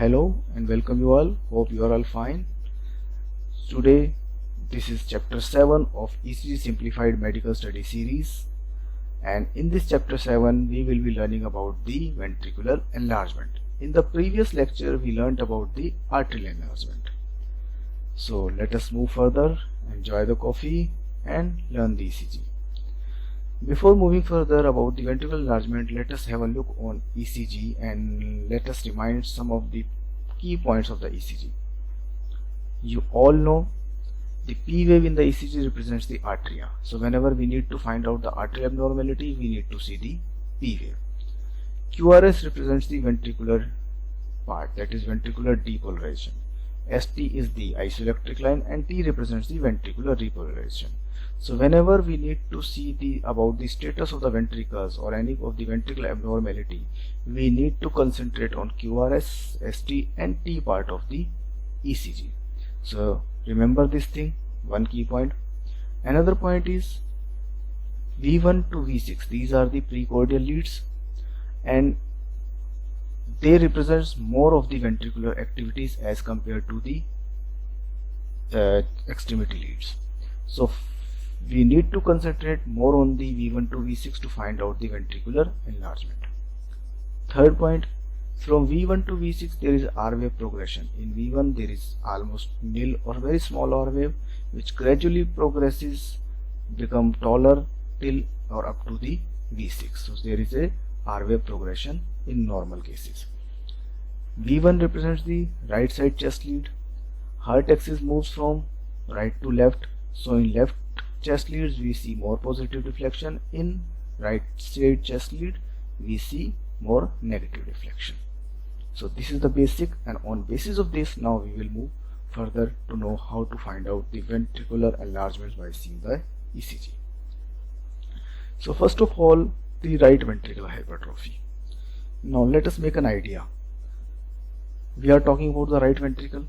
Hello and welcome you all. Hope you are all fine. Today this is chapter 7 of ECG Simplified Medical Study series, and in this chapter 7 we will be learning about the ventricular enlargement. In the previous lecture we learned about the arterial enlargement. So let us move further, enjoy the coffee and learn the ECG. Before moving further about the ventricular enlargement, let us have a look on ECG and let us remind some of the key points of the ECG. You all know the P wave in the ECG represents the arteria. So whenever we need to find out the arterial abnormality, we need to see the P wave. QRS represents the ventricular part, that is ventricular depolarization. ST is the isoelectric line and T represents the ventricular repolarization. So whenever we need to see about the status of the ventricles or any of the ventricular abnormality, we need to concentrate on QRS, ST and T part of the ECG. So remember this thing, one key point. Another point is V1 to V6. These are the precordial leads and they represent more of the ventricular activities as compared to the extremity leads. So we need to concentrate more on the V1 to V6 to find out the ventricular enlargement. Third point, from V1 to V6 there is R wave progression. In V1 there is almost nil or very small R wave which gradually progresses, become taller till or up to the V6. So there is a R wave progression in normal cases. V1 represents the right side chest lead. Heart axis moves from right to left. So in left chest leads we see more positive deflection, in right side chest lead we see more negative deflection. So this is the basic, and on basis of this now we will move further to know how to find out the ventricular enlargements by seeing the ECG. So first of all, the right ventricular hypertrophy. Now let us make an idea. We are talking about the right ventricle,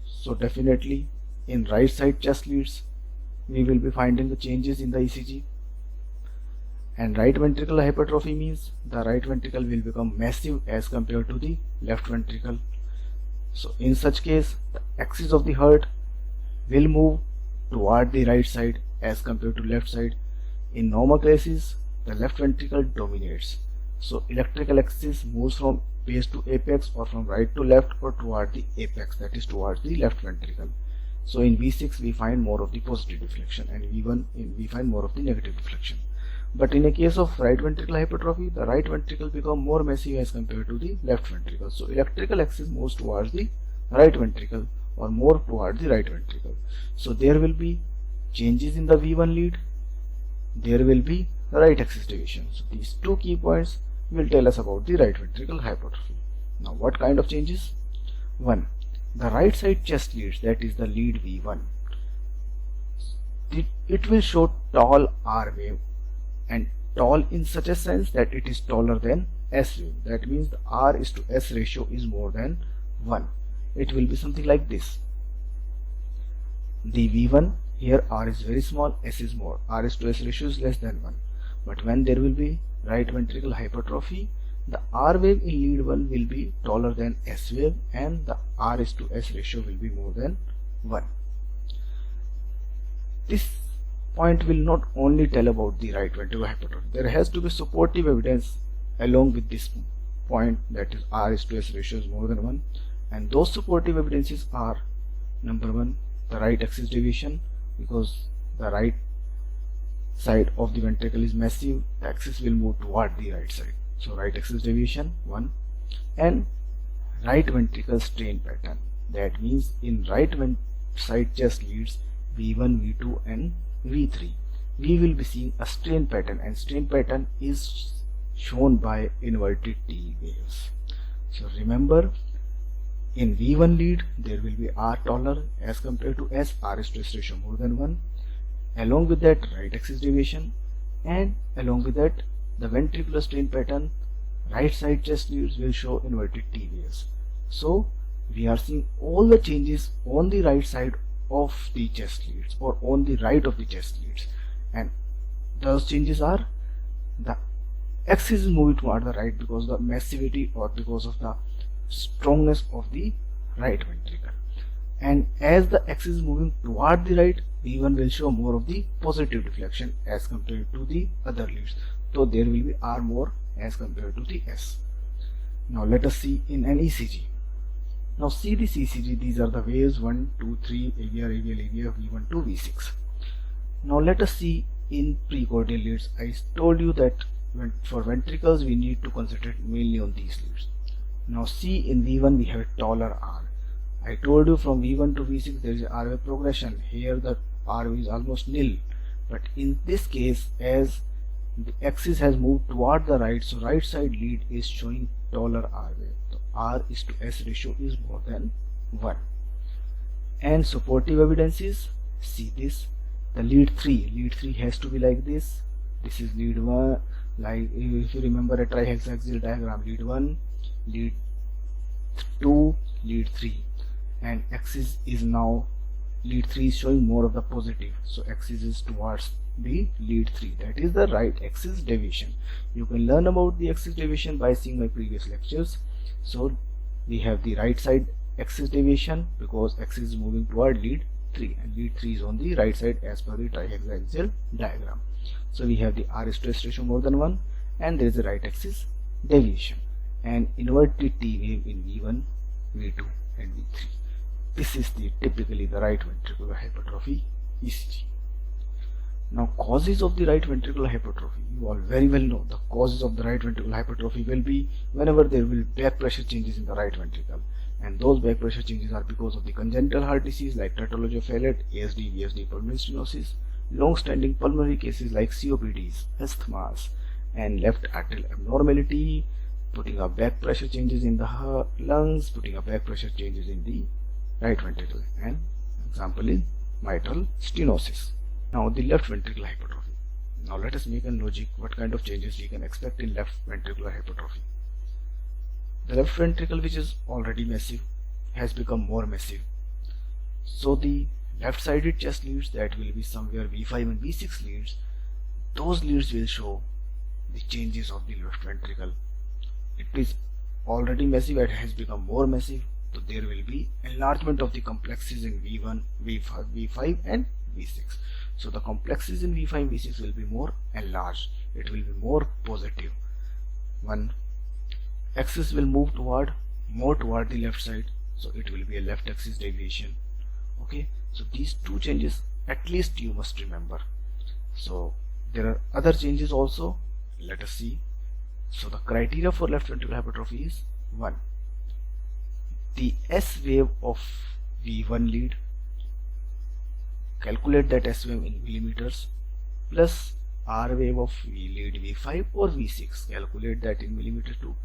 so definitely in right side chest leads we will be finding the changes in the ECG, and right ventricular hypertrophy means the right ventricle will become massive as compared to the left ventricle. So in such case the axis of the heart will move toward the right side as compared to left side. In normal cases the left ventricle dominates, so electrical axis moves from base to apex or from right to left or toward the apex, that is towards the left ventricle. So in V6 we find more of the positive deflection, and V1 we find more of the negative deflection. But in a case of right ventricular hypertrophy, the right ventricle become more massive as compared to the left ventricle. So electrical axis moves towards the right ventricle or more towards the right ventricle. So there will be changes in the V1 lead, there will be right axis deviation. So these two key points will tell us about the right ventricular hypertrophy. Now what kind of changes? 1. The right side chest leads, that is the lead V1, it will show tall R wave, and tall in such a sense that it is taller than S wave. That means the R is to S ratio is more than 1. It will be something like this. The V1 here R is very small, S is more, R is to S ratio is less than 1. But when there will be right ventricular hypertrophy, the R wave in lead 1 will be taller than S wave and the R is to S ratio will be more than 1. This point will not only tell about the right ventricular hypertrophy. There has to be supportive evidence along with this point, that is R is to S ratio is more than 1, and those supportive evidences are: number 1, the right axis deviation, because the right side of the ventricle is massive, the axis will move toward the right side. So right axis deviation 1, and right ventricle strain pattern. That means in right side chest leads V1, V2 and V3 we will be seeing a strain pattern, and strain pattern is shown by inverted T waves. So remember, in V1 lead there will be R taller as compared to S, R is to S ratio more than 1. Along with that right axis deviation, and along with that the ventricular strain pattern, right side chest leads will show inverted T waves. So we are seeing all the changes on the right side of the chest leads or on the right of the chest leads, and those changes are the axis is moving toward the right because the massivity or because of the strongness of the right ventricle. And as the axis is moving toward the right, V1 will show more of the positive deflection as compared to the other leads. So there will be R more as compared to the S. Now let us see in an ECG. Now see this ECG, these are the waves 1, 2, 3, AVR, AVL, V1 to V6. Now let us see in precordial leads. I told you that for ventricles we need to concentrate mainly on these leads. Now see in V1 we have a taller R. I told you from V1 to V6 there is a R wave progression. Here the R wave is almost nil. But in this case, as the axis has moved toward the right, so right side lead is showing taller R wave. So R is to S ratio is more than 1. And supportive evidences, see this, the lead 3 has to be like this. This is lead 1, like if you remember a trihexaxial diagram, lead 1, lead 2, lead 3. And axis is now, lead 3 is showing more of the positive, so axis is towards the lead 3, that is the right axis deviation. You can learn about the axis deviation by seeing my previous lectures. So we have the right side axis deviation because axis is moving toward lead 3 and lead 3 is on the right side as per the trihexaxial diagram. So we have the R is to S ratio more than 1 and there is a right axis deviation and inverted T wave in V1, V2 and V3. This is typically the right ventricular hypertrophy ECG. Now causes of the right ventricular hypertrophy, you all very well know the causes of the right ventricular hypertrophy will be whenever there will be back pressure changes in the right ventricle, and those back pressure changes are because of the congenital heart disease like tetralogy of Fallot, ASD, VSD, pulmonary stenosis, long-standing pulmonary cases like COPDs, asthmas, and left atrial abnormality, putting up back pressure changes in the lungs, putting up back pressure changes in the right ventricle, and example is mitral stenosis. Now the left ventricular hypertrophy. Now let us make a logic what kind of changes we can expect in left ventricular hypertrophy. The left ventricle, which is already massive, has become more massive. So the left sided chest leads that will be somewhere V5 and V6 leads, those leads will show the changes of the left ventricle. It is already massive, it has become more massive. So there will be enlargement of the complexes in V1, V5 and V6. So the complexes in V5, V6 will be more enlarged. It will be more positive. One axis will move more toward the left side. So it will be a left axis deviation. Okay. So these two changes at least you must remember. So there are other changes also. Let us see. So the criteria for left ventricular hypertrophy is 1. The S wave of V1 lead, calculate that S wave in millimeters, plus R wave of lead V5 or V6, calculate that in millimeter too.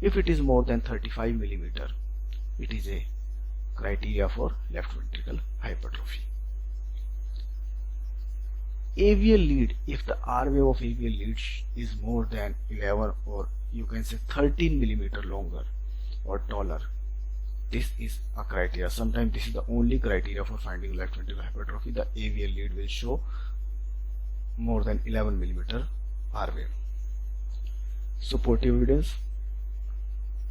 If it is more than 35 millimeter, it is a criteria for left ventricular hypertrophy. AVL lead, if the R wave of AVL lead is more than 11 or you can say 13 millimeter longer or taller, this is a criteria. Sometimes this is the only criteria for finding left ventricular hypertrophy. The AVL lead will show more than 11 millimeter R wave. Supportive evidence,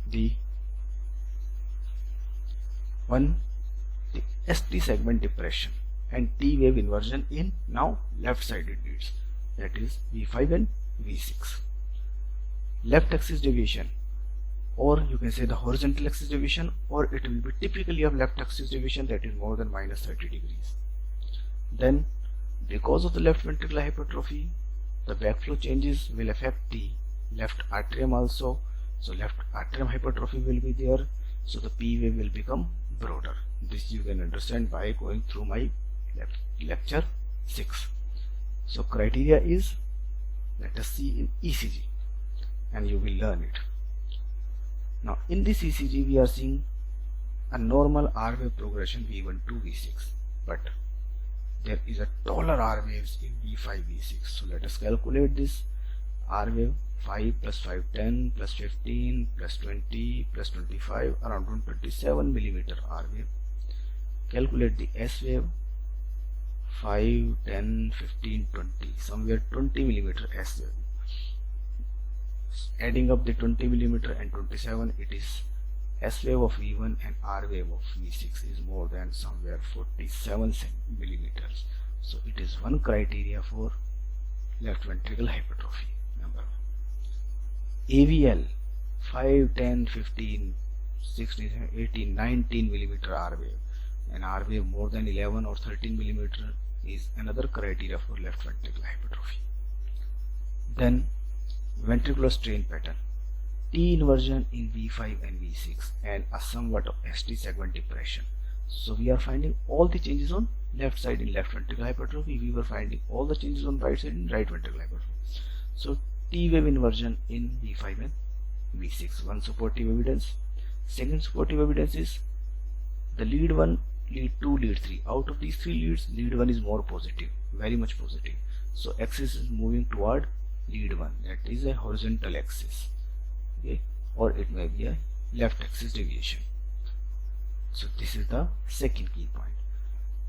the ST segment depression and T wave inversion in now left sided leads, that is V5 and V6. Left axis deviation, or you can say the horizontal axis deviation, or it will be typically of left axis deviation that is more than minus 30 degrees. Then because of the left ventricular hypertrophy, the backflow changes will affect the left atrium also. So left atrium hypertrophy will be there. So the P wave will become broader. This you can understand by going through my lecture 6. So criteria is, let us see in ECG and you will learn it. Now in this ECG we are seeing a normal R wave progression V1 to V6, but there is a taller R waves in V5, V6. So let us calculate this R wave. 5 plus 5, 10 plus 15 plus 20 plus 25, around 127 millimeter R wave. Calculate the S wave. 5, 10, 15, 20, somewhere 20 millimeter S wave. Adding up the 20 millimeter and 27, it is S wave of V1 and R wave of V6 is more than somewhere 47 millimeters. So it is one criteria for left ventricle hypertrophy. Number 1. AVL 5, 10, 15, 16, 18, 19 millimeter R wave, and R wave more than 11 or 13 millimeter is another criteria for left ventricle hypertrophy. Then ventricular strain pattern, T inversion in V5 and V6, and a somewhat of ST segment depression. So we are finding all the changes on left side in left ventricle hypertrophy. We were finding all the changes on right side in right ventricle hypertrophy. So T wave inversion in V5 and V6, one supportive evidence. Second supportive evidence is the lead 1, lead 2, lead 3. Out of these 3 leads, lead 1 is more positive, very much positive. So axis is moving toward lead 1, that is a horizontal axis, okay, or it may be a left axis deviation. So this is the second key point.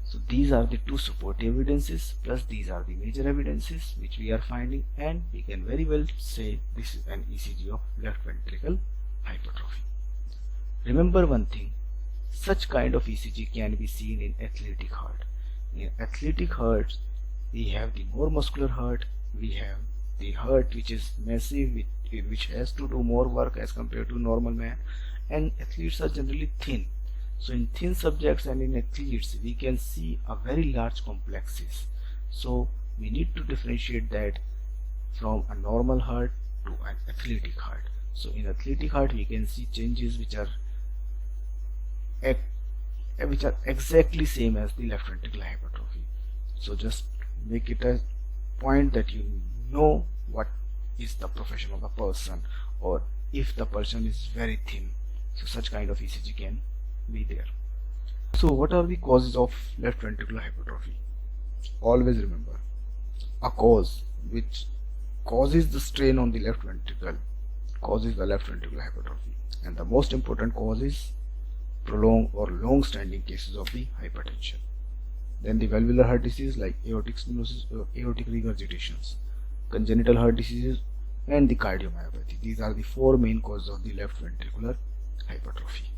So these are the 2 supportive evidences, plus these are the major evidences which we are finding, and we can very well say this is an ECG of left ventricle hypertrophy. Remember one thing, such kind of ECG can be seen in athletic heart. In athletic hearts, we have the more muscular heart, we have the heart which is massive, which has to do more work as compared to normal man, and athletes are generally thin. So in thin subjects and in athletes, we can see a very large complexes. So we need to differentiate that from a normal heart to an athletic heart. So in athletic heart, we can see changes which are exactly same as the left ventricular hypertrophy. So just make it a point that you know what is the profession of the person, or if the person is very thin, so such kind of ECG can be there. So what are the causes of left ventricular hypertrophy? Always remember, a cause which causes the strain on the left ventricle causes the left ventricular hypertrophy, and the most important cause is prolonged or long standing cases of the hypertension. Then the valvular heart disease like aortic stenosis or aortic regurgitations, congenital heart diseases, and the cardiomyopathy. These are the 4 main causes of the left ventricular hypertrophy.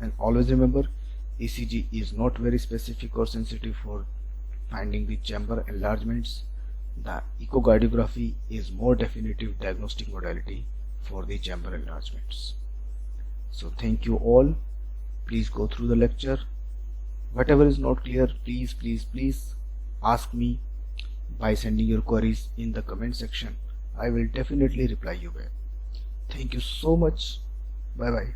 And always remember, ECG is not very specific or sensitive for finding the chamber enlargements. The echocardiography is more definitive diagnostic modality for the chamber enlargements. So thank you all. Please go through the lecture. Whatever is not clear, please ask me by sending your queries in the comment section. I will definitely reply you back. Thank you so much. Bye bye.